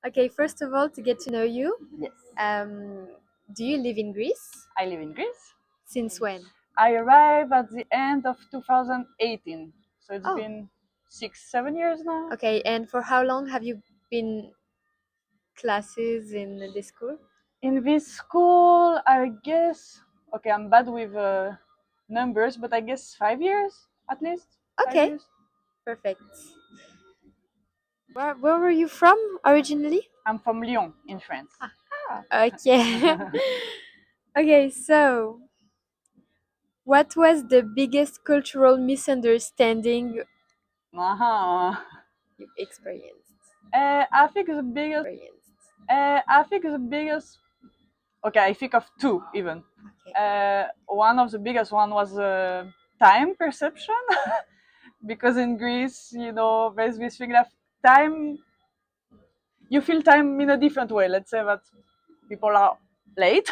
Okay, first of all, to get to know you, Yes, do you live in Greece? I live in Greece. Since when? I arrived at the end of 2018, so it's Oh. been 6, 7 years now. Okay, and for how long have you been classes in this school? In this school, I guess, okay, I'm bad with numbers, but I guess 5 years at least. 5 Okay, years. perfect. Where were you from originally? I'm from Lyon in France. Okay. Okay, so what was the biggest cultural misunderstanding Uh-huh. you experienced? I think the biggest. I think the biggest. Okay, I think of two even. Okay. One of the biggest one was time perception, because in Greece, there's this thing that time. You feel time in a different way. Let's say that people are late,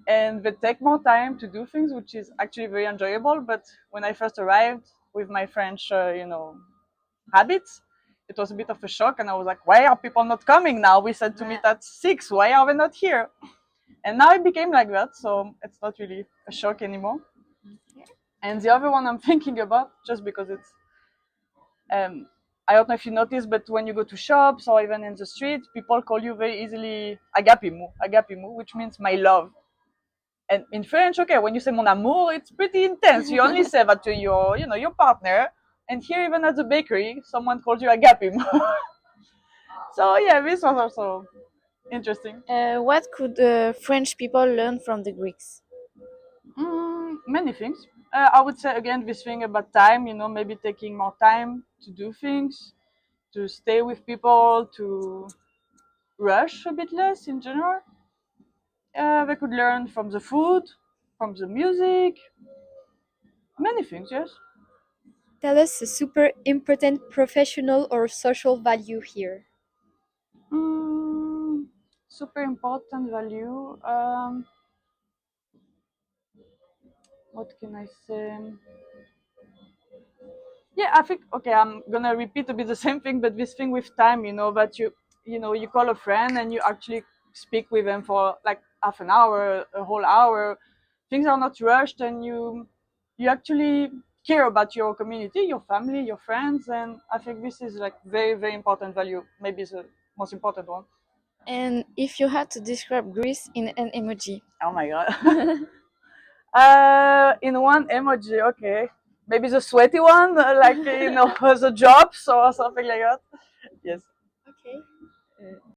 and they take more time to do things, which is actually very enjoyable. But when I first arrived with my French, habits, it was a bit of a shock, and I was like, "Why are people not coming now? We said to meet at 6. Why are they not here?" And now it became like that, so it's not really a shock anymore. And the other one I'm thinking about, just because it's, I don't know if you noticed, but when you go to shops or even in the street, people call you very easily agapimu, which means my love. And in French, okay, when you say mon amour, it's pretty intense. You only say that to your partner. And here, even at the bakery, someone calls you agapimu. So yeah, this was also interesting. What could French people learn from the Greeks? Many things. I would say again this thing about time. Maybe taking more time to do things, to stay with people, to rush a bit less in general. They could learn from the food, from the music, many things. Yes. Tell us a super important professional or social value here. Super important value. What can I say? Yeah, I think, okay, I'm gonna repeat a bit the same thing, but this thing with time, that you call a friend and you actually speak with them for like half an hour, a whole hour. Things are not rushed, and you actually care about your community, your family, your friends, and I think this is like very, very important value. Maybe the most important one. And if you had to describe Greece in an emoji? Oh my god. In one emoji, okay. Maybe the sweaty one, like the jobs or something like that. Yes. Okay.